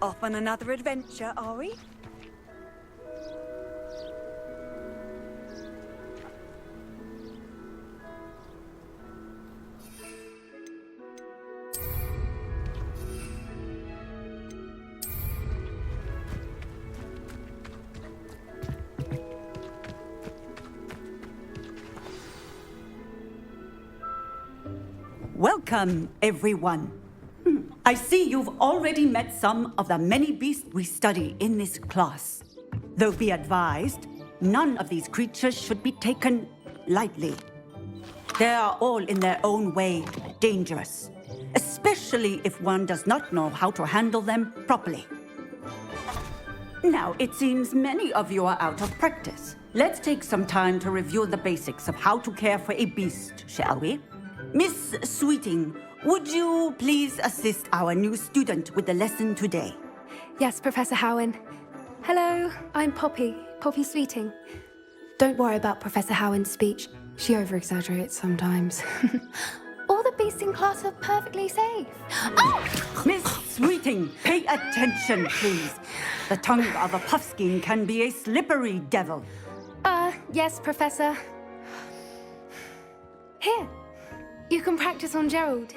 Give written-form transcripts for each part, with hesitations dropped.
Off on another adventure, are we? Welcome, everyone. I see you've already met some of the many beasts we study in this class. Though be advised, none of these creatures should be taken lightly. They are all in their own way dangerous, especially if one does not know how to handle them properly. Now, it seems many of you are out of practice. Let's take some time to review the basics of how to care for a beast, shall we? Miss Sweeting, would you please assist our new student with the lesson today? Yes, Professor Howen. Hello, I'm Poppy Sweeting. Don't worry about Professor Howen's speech. She over-exaggerates sometimes. All the beasts in class are perfectly safe. Oh! Miss Sweeting, pay attention, please. The tongue of a puffskein can be a slippery devil. Yes, Professor. Here, you can practice on Gerald.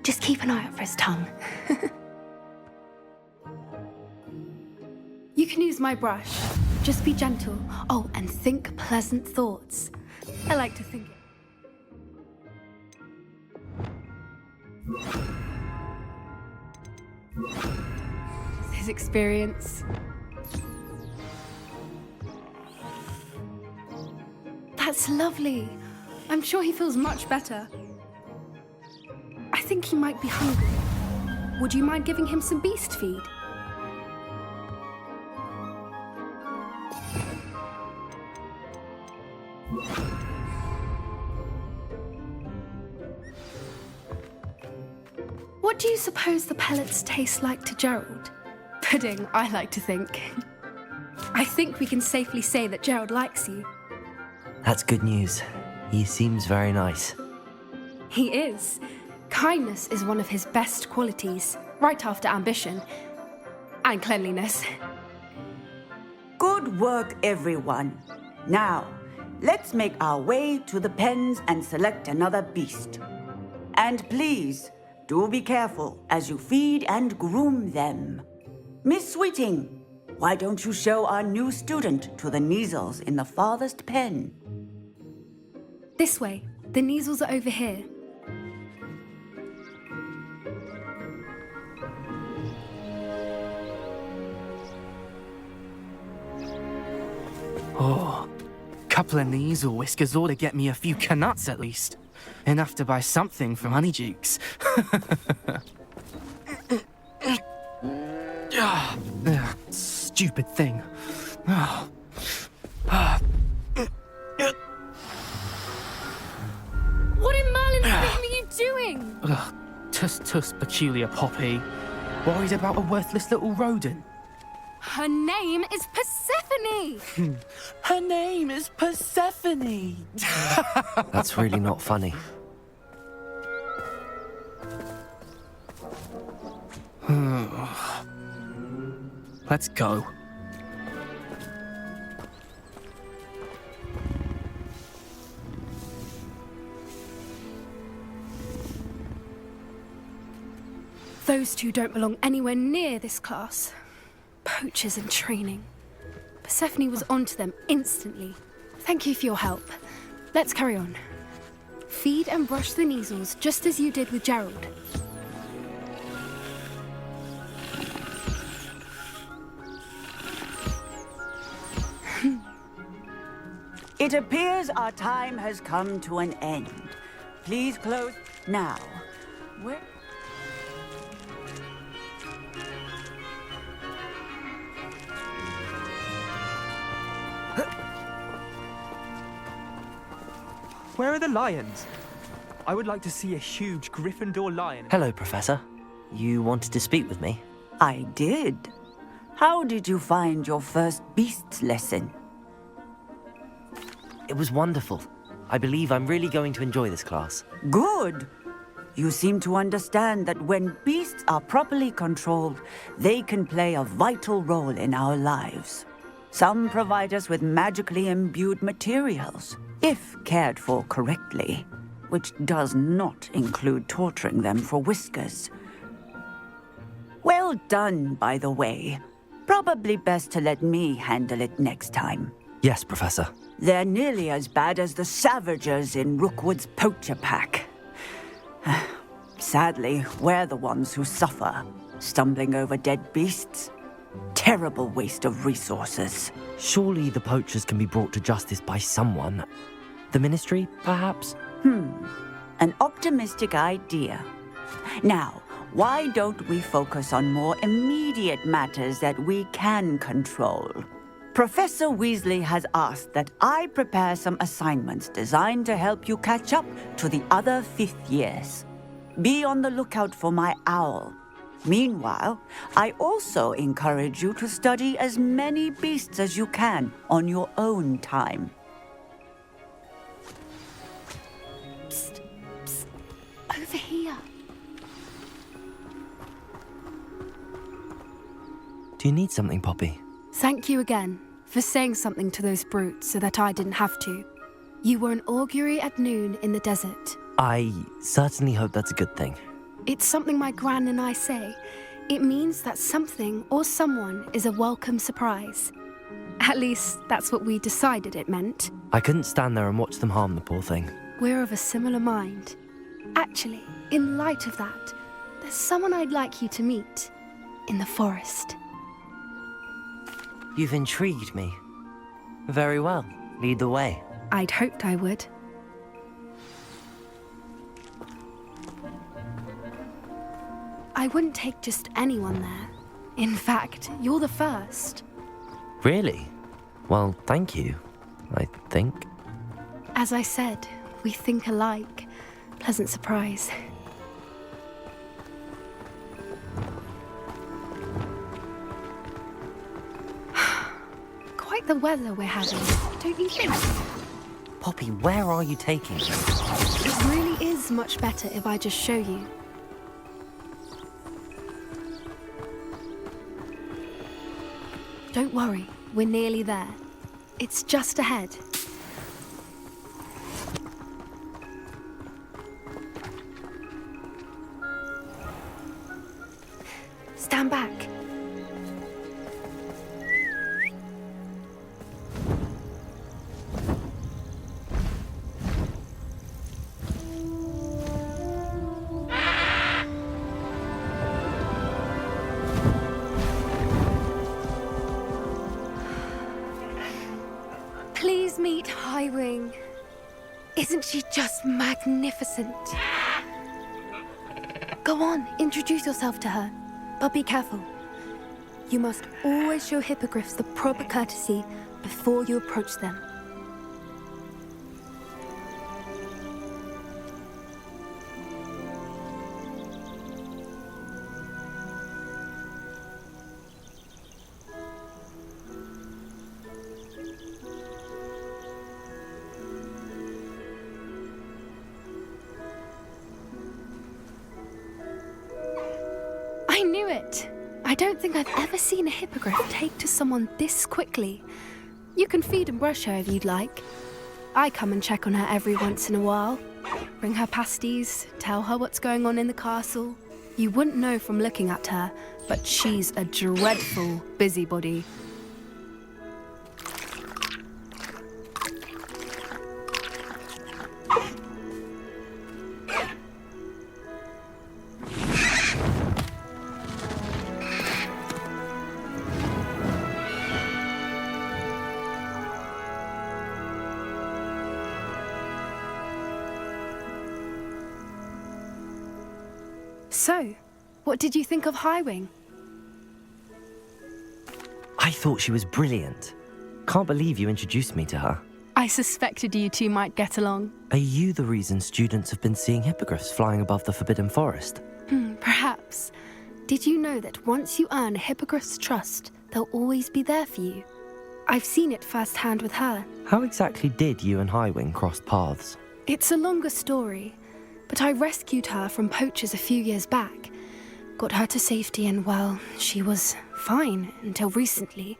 Just keep an eye out for his tongue. You can use my brush. Just be gentle. Oh, and think pleasant thoughts. I like to think it. His experience. That's lovely. I'm sure he feels much better. I think he might be hungry. Would you mind giving him some beast feed? What do you suppose the pellets taste like to Gerald? Pudding, I like to think. I think we can safely say that Gerald likes you. That's good news. He seems very nice. He is. Kindness is one of his best qualities, right after ambition. And cleanliness. Good work, everyone. Now, let's make our way to the pens and select another beast. And please, do be careful as you feed and groom them. Miss Sweeting, why don't you show our new student to the Kneazles in the farthest pen? This way. The Kneazles are over here. Oh, couple of Kneazle whiskers ought to get me a few canuts at least. Enough to buy something from Honeydukes. Stupid thing. What in Merlin's name are you doing? Tuss, peculiar Poppy. Worried about a worthless little rodent. Her name is Persephone! Her name is Persephone! That's really not funny. Let's go. Those two don't belong anywhere near this class. Poachers in training. Persephone was onto them instantly. Thank you for your help. Let's carry on. Feed and brush the Kneazles just as you did with Gerald. It appears our time has come to an end. Please close now. Where? Where are the lions? I would like to see a huge Gryffindor lion. Hello, Professor. You wanted to speak with me? I did. How did you find your first beasts lesson? It was wonderful. I believe I'm really going to enjoy this class. Good. You seem to understand that when beasts are properly controlled, they can play a vital role in our lives. Some provide us with magically imbued materials, if cared for correctly, which does not include torturing them for whiskers. Well done, by the way. Probably best to let me handle it next time. Yes, Professor. They're nearly as bad as the Savagers in Rookwood's poacher pack. Sadly, we're the ones who suffer, stumbling over dead beasts. Terrible waste of resources. Surely the poachers can be brought to justice by someone. The Ministry, perhaps? An optimistic idea. Now, why don't we focus on more immediate matters that we can control? Professor Weasley has asked that I prepare some assignments designed to help you catch up to the other fifth years. Be on the lookout for my owl. Meanwhile, I also encourage you to study as many beasts as you can on your own time. Psst, psst, over here. Do you need something, Poppy? Thank you again for saying something to those brutes so that I didn't have to. You were an augury at noon in the desert. I certainly hope that's a good thing. It's something my gran and I say. It means that something or someone is a welcome surprise. At least, that's what we decided it meant. I couldn't stand there and watch them harm the poor thing. We're of a similar mind. Actually, in light of that, there's someone I'd like you to meet. In the forest. You've intrigued me. Very well. Lead the way. I'd hoped I would. I wouldn't take just anyone there. In fact, you're the first. Really? Well, thank you, I think. As I said, we think alike. Pleasant surprise. Quite the weather we're having, don't you think? Poppy, where are you taking me? It really is much better if I just show you. Don't worry, we're nearly there. It's just ahead. Stand back. Please meet Highwing. Isn't she just magnificent? Go on, introduce yourself to her. But be careful. You must always show hippogriffs the proper courtesy before you approach them. I knew it! I don't think I've ever seen a hippogriff take to someone this quickly. You can feed and brush her if you'd like. I come and check on her every once in a while. Bring her pasties, tell her what's going on in the castle. You wouldn't know from looking at her, but she's a dreadful busybody. So, what did you think of Highwing? I thought she was brilliant. Can't believe you introduced me to her. I suspected you two might get along. Are you the reason students have been seeing hippogriffs flying above the Forbidden Forest? Perhaps. Did you know that once you earn a hippogriff's trust, they'll always be there for you? I've seen it firsthand with her. How exactly did you and Highwing cross paths? It's a longer story, but I rescued her from poachers a few years back. Got her to safety and, well, she was fine until recently.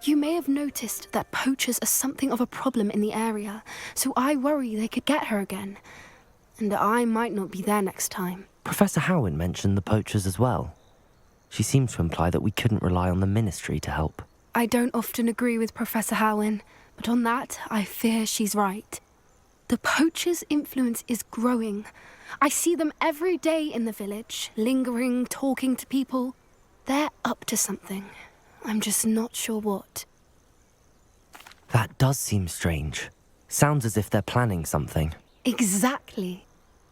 You may have noticed that poachers are something of a problem in the area, so I worry they could get her again. And I might not be there next time. Professor Howin mentioned the poachers as well. She seemed to imply that we couldn't rely on the Ministry to help. I don't often agree with Professor Howin, but on that, I fear she's right. The poachers' influence is growing. I see them every day in the village, lingering, talking to people. They're up to something. I'm just not sure what. That does seem strange. Sounds as if they're planning something. Exactly.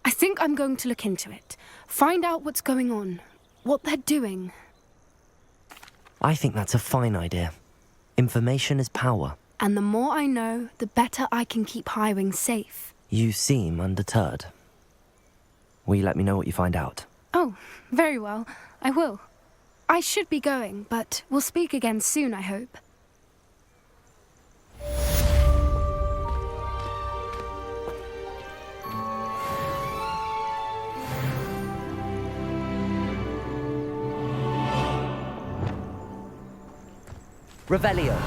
I think I'm going to look into it. Find out what's going on, what they're doing. I think that's a fine idea. Information is power. And the more I know, the better I can keep Highwing safe. You seem undeterred. Will you let me know what you find out? Oh, very well. I will. I should be going, but we'll speak again soon, I hope. Revelio.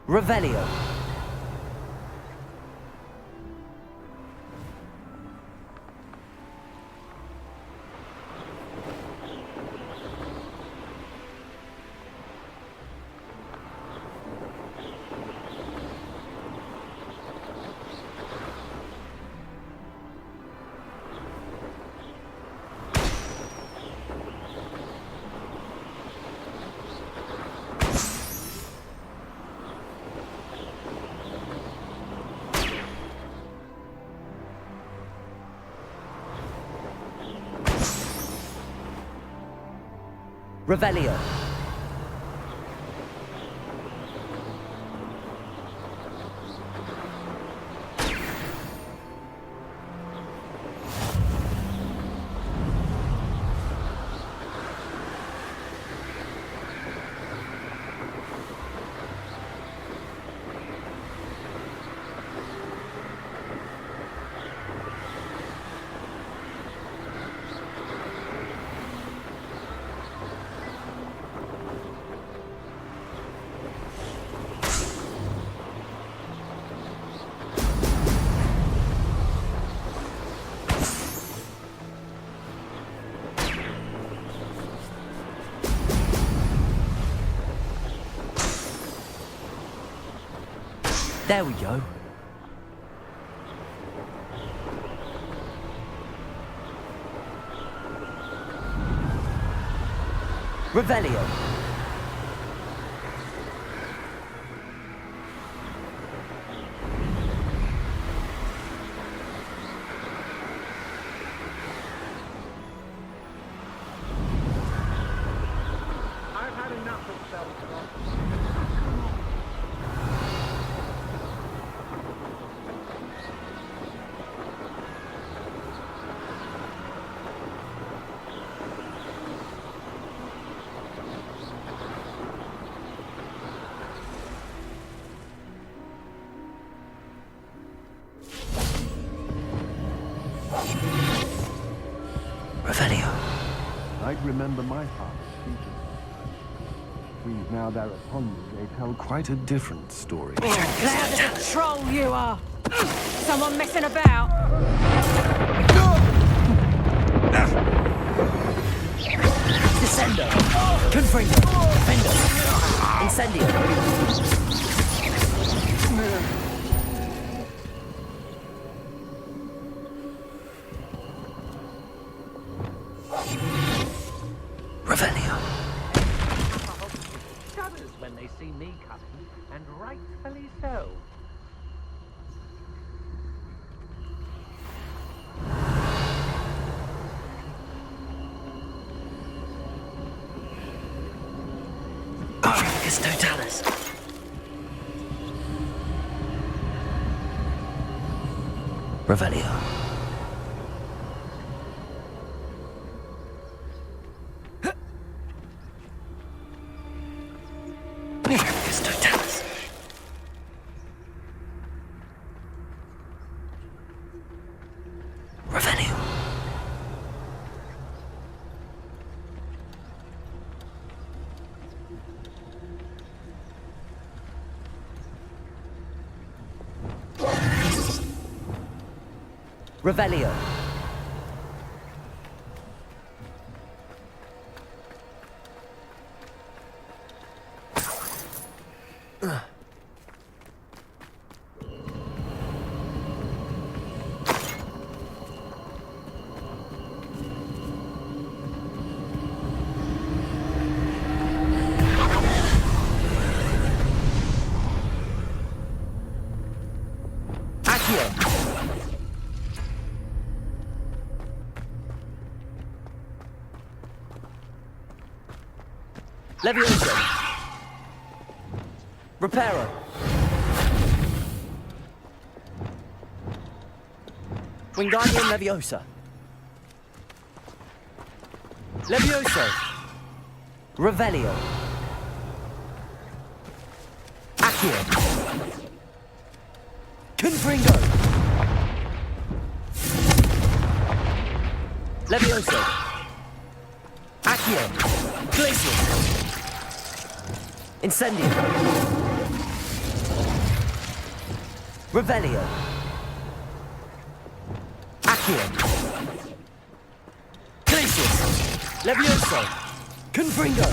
Revelio. Revelio. There we go. Revelio. I've had enough of self-talk. Revelio. I'd remember my father speaking. freeze now they're upon you, they tell quite a different story. Loud as a troll you are! Someone messing about? Descendo! Confringo! Fendo! Incendio! Revelio! Shudders when they see me coming, and rightfully so. Arcus Totalis! Revelio! Arcus Totalis! Revelio! Revelio! Accio! Levioso! Reparo! Wingardium Leviosa! Levioso! Revelio! Accio! Confringo! Levioso! Accio! Glacius! Incendio! Revelio! Accio! Glacius! Levioso! Confringo!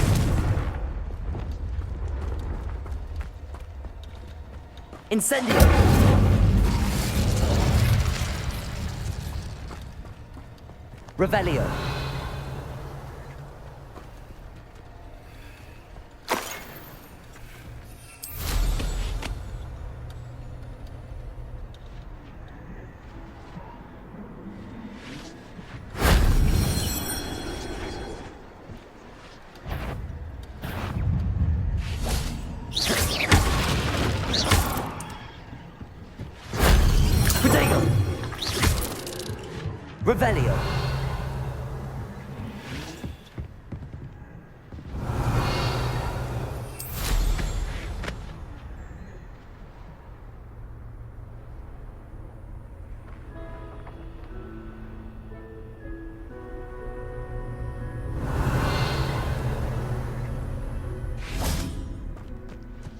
Incendio! Revelio! Protego! Revelio!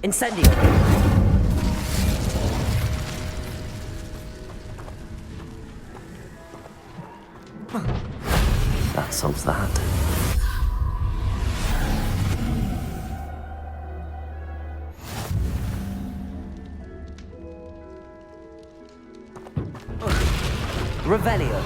Incendio! That solves that. Revelio!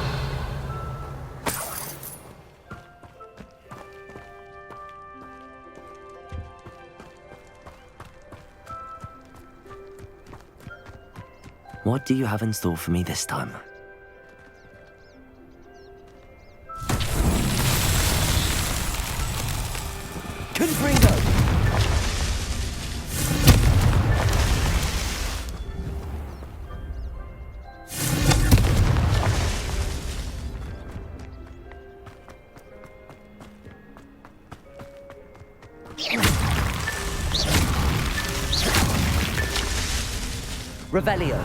What do you have in store for me this time? Confringo! Revelio!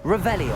Revelio.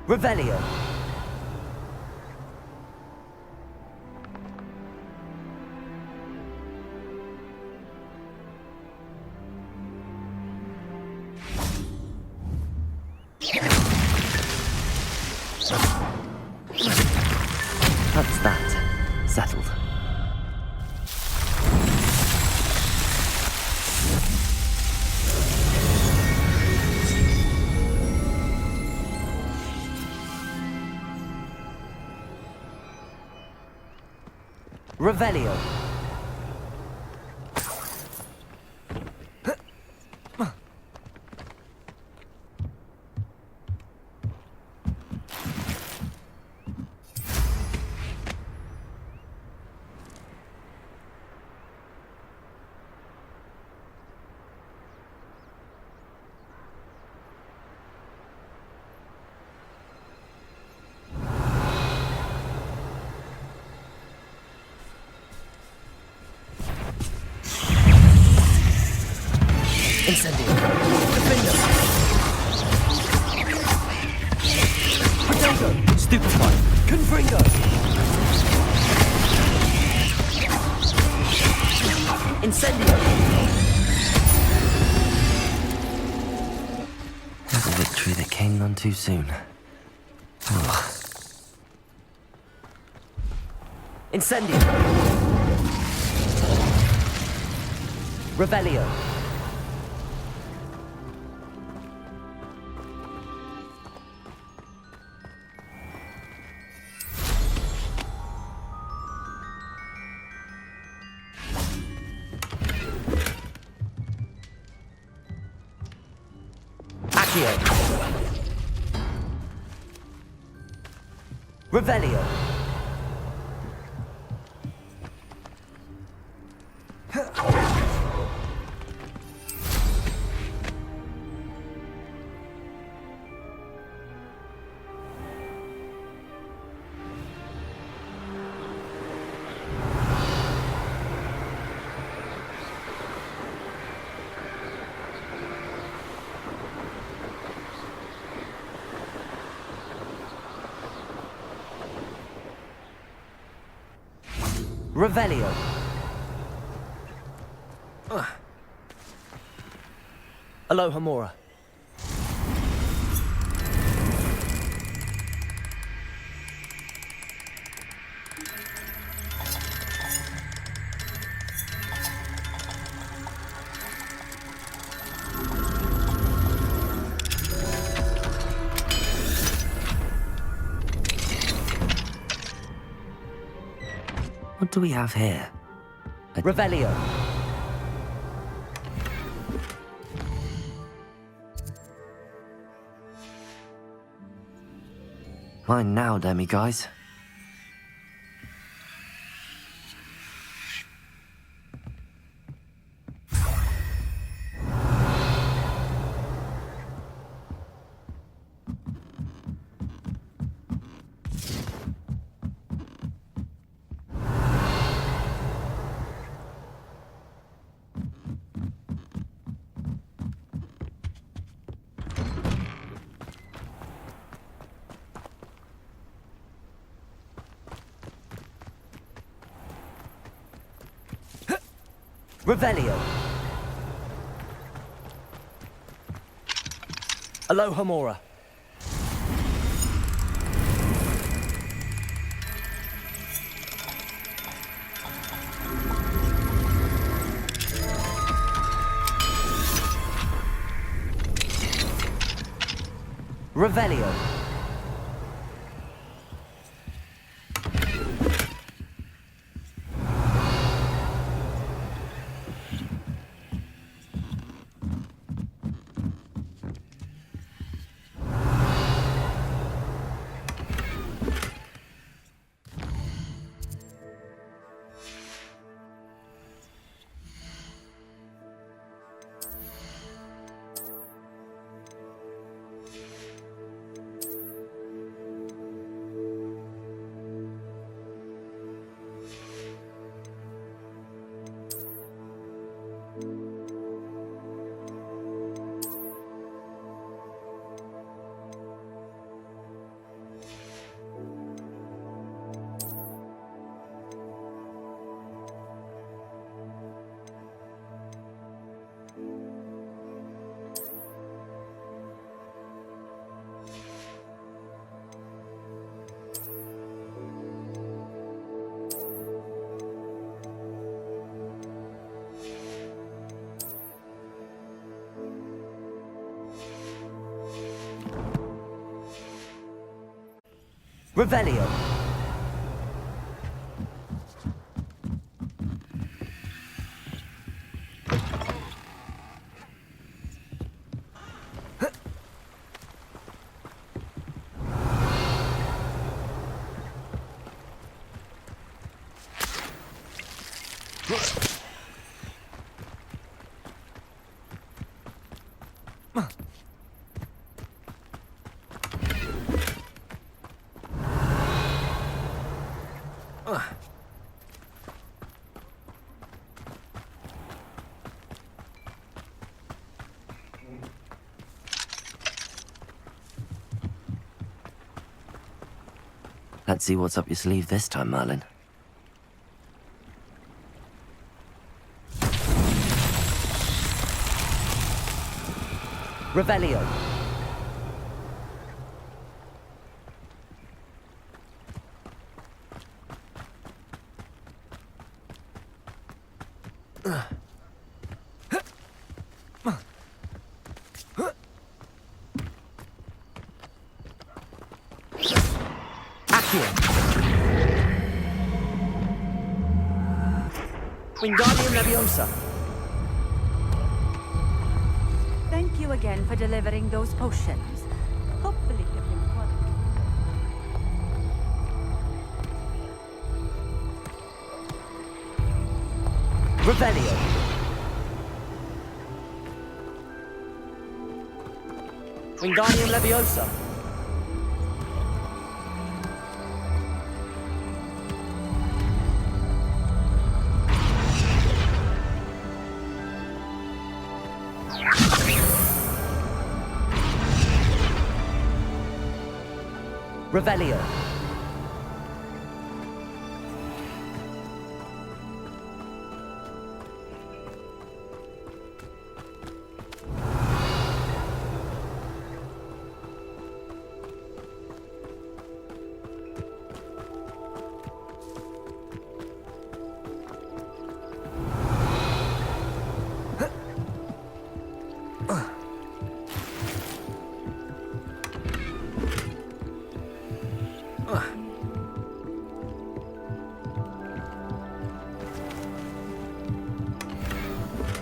Revelio. That's that. Settled. Revelio. Incendio. Defender. Potato. Stupefy. Confringo. Incendio. That's a victory that came none too soon. Ugh. Incendio. Revelio. Revelio. Revelio. Alohomora. What do we have here? Revelio. Mine now, demi-guys. Revelio. Alohomora. Revelio. Revelio. Let's see what's up your sleeve this time, Merlin. Revelio. Wingardium Leviosa. Thank you again for delivering those potions. Hopefully give them quality. Revelio. Wingardium Leviosa. Revelio.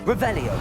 Revelio.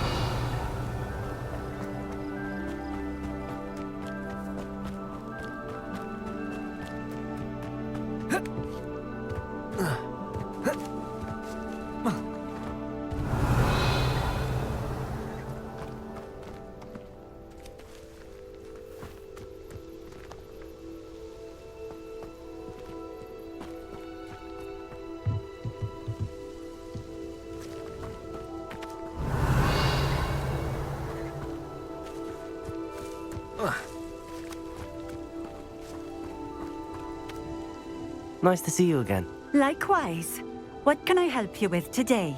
Nice to see you again. Likewise. What can I help you with today?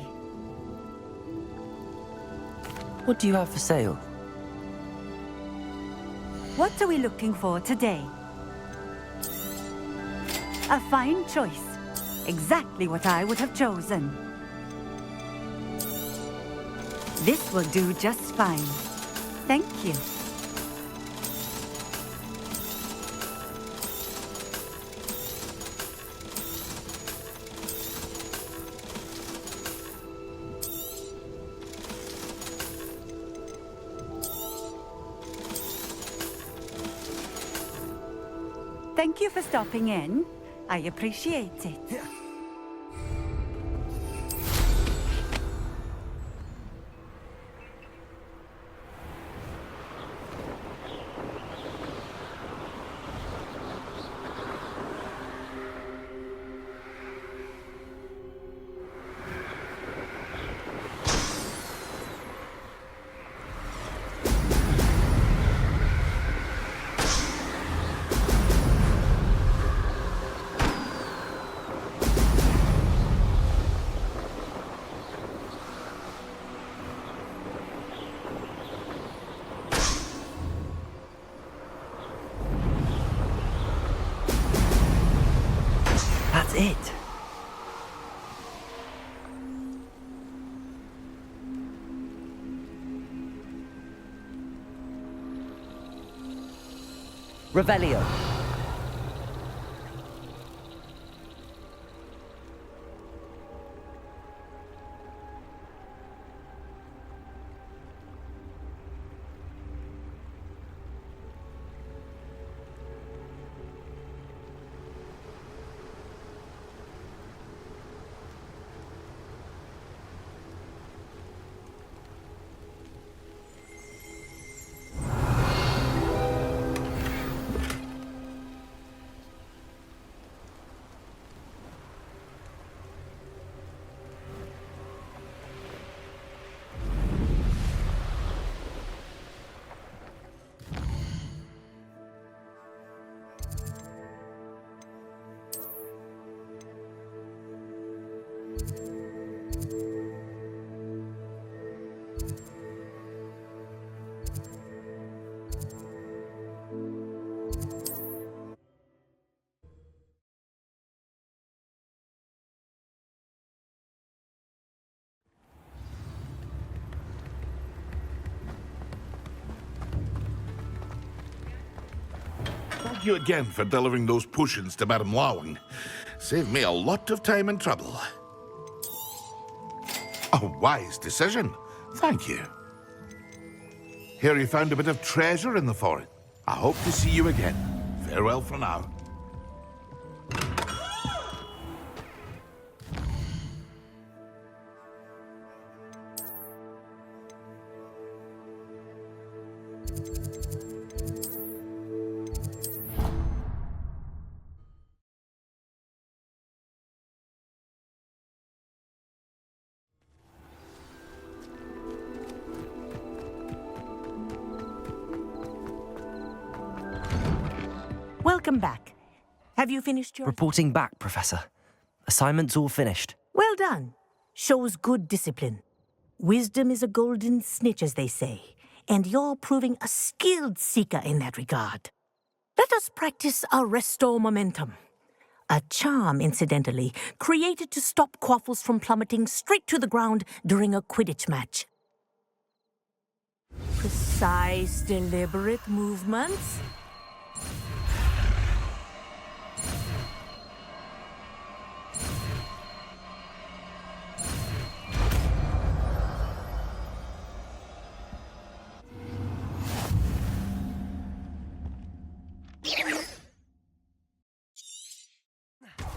What do you have for sale? What are we looking for today? A fine choice. Exactly what I would have chosen. This will do just fine. Thank you. Thank you for stopping in. I appreciate it. That's it. Revelio. Thank you again for delivering those potions to Madame Lawing. Saved me a lot of time and trouble. A wise decision. Thank you. Here you found a bit of treasure in the forest. I hope to see you again. Farewell for now. Welcome back. Have you finished your... Reporting back, Professor. Assignment's all finished. Well done. Shows good discipline. Wisdom is a golden snitch, as they say, and you're proving a skilled seeker in that regard. Let us practice our restore momentum. A charm, incidentally, created to stop quaffles from plummeting straight to the ground during a Quidditch match. Precise, deliberate movements.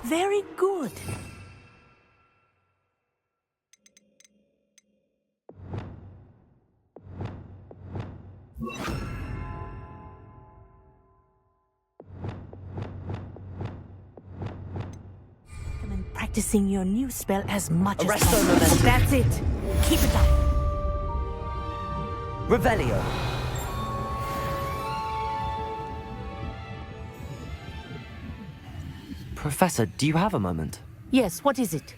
Very good. And practicing your new spell as much as possible. That's it. Keep it up. Revelio. Professor, do you have a moment? Yes, what is it?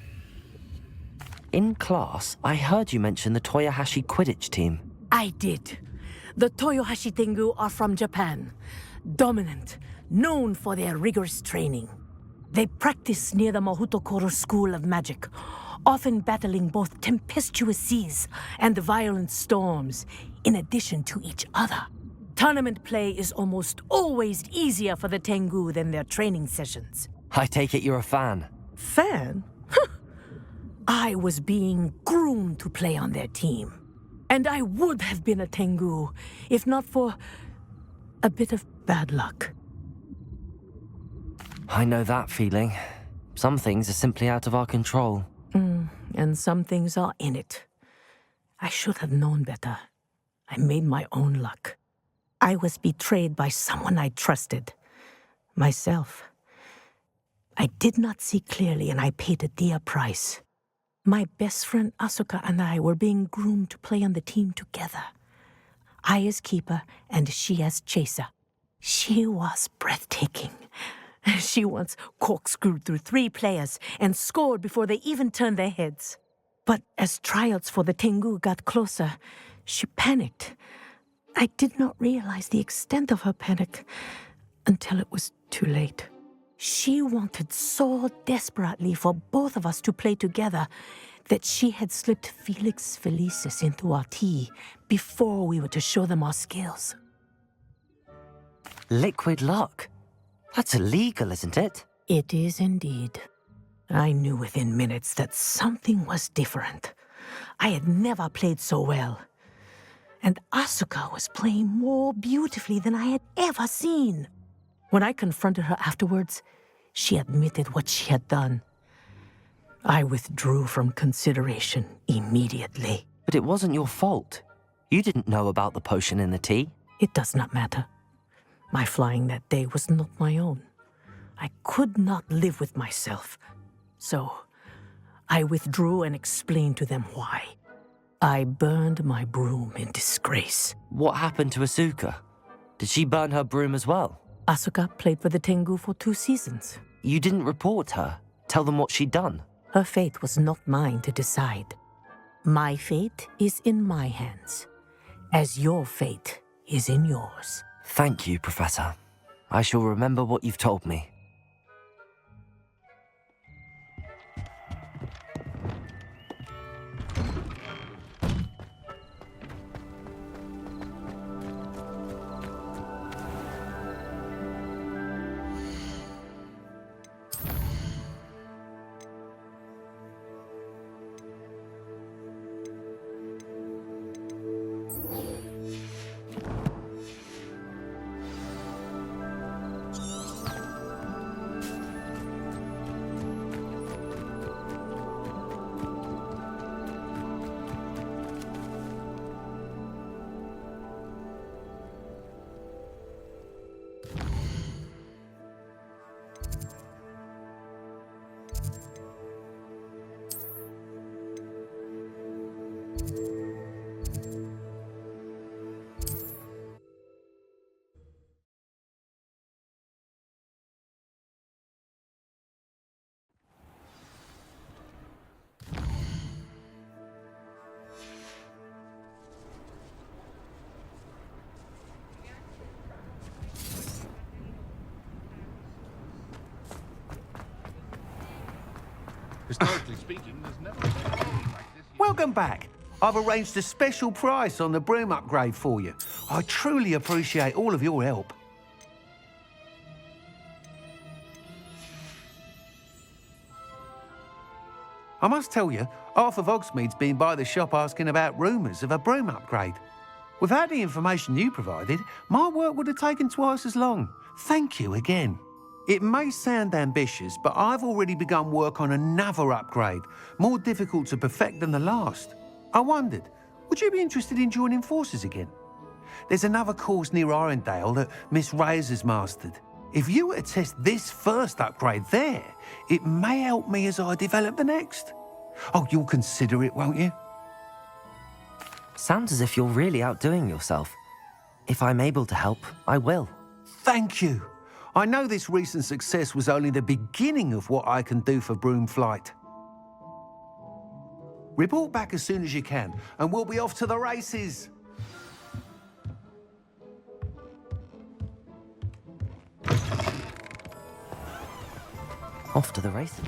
In class, I heard you mention the Toyohashi Quidditch team. I did. The Toyohashi Tengu are from Japan. Dominant, known for their rigorous training. They practice near the Mahutokoro School of Magic, often battling both tempestuous seas and violent storms, in addition to each other. Tournament play is almost always easier for the Tengu than their training sessions. I take it you're a fan. Fan? I was being groomed to play on their team. And I would have been a Tengu, if not for a bit of bad luck. I know that feeling. Some things are simply out of our control. And some things are in it. I should have known better. I made my own luck. I was betrayed by someone I trusted. Myself. I did not see clearly, and I paid a dear price. My best friend Asuka and I were being groomed to play on the team together. I as keeper, and she as chaser. She was breathtaking. She once corkscrewed through 3 players and scored before they even turned their heads. But as tryouts for the Tengu got closer, she panicked. I did not realize the extent of her panic until it was too late. She wanted so desperately for both of us to play together that she had slipped Felix Felicis into our tea before we were to show them our skills. Liquid luck? That's illegal, isn't it? It is indeed. I knew within minutes that something was different. I had never played so well. And Asuka was playing more beautifully than I had ever seen. When I confronted her afterwards, she admitted what she had done. I withdrew from consideration immediately. But it wasn't your fault. You didn't know about the potion in the tea. It does not matter. My flying that day was not my own. I could not live with myself. So, I withdrew and explained to them why. I burned my broom in disgrace. What happened to Asuka? Did she burn her broom as well? Asuka played for the Tengu for 2 seasons. You didn't report her? Tell them what she'd done? Her fate was not mine to decide. My fate is in my hands, as your fate is in yours. Thank you, Professor. I shall remember what you've told me. Historically speaking, there's never been anything like this. Welcome back. I've arranged a special price on the broom upgrade for you. I truly appreciate all of your help. I must tell you, half of Hogsmeade's been by the shop asking about rumours of a broom upgrade. Without the information you provided, my work would have taken twice as long. Thank you again. It may sound ambitious, but I've already begun work on another upgrade, more difficult to perfect than the last. I wondered, would you be interested in joining forces again? There's another course near Arendelle that Miss Reyes has mastered. If you were to test this first upgrade there, it may help me as I develop the next. Oh, you'll consider it, won't you? Sounds as if you're really outdoing yourself. If I'm able to help, I will. Thank you. I know this recent success was only the beginning of what I can do for Broomflight. Report back as soon as you can, and we'll be off to the races. Off to the races.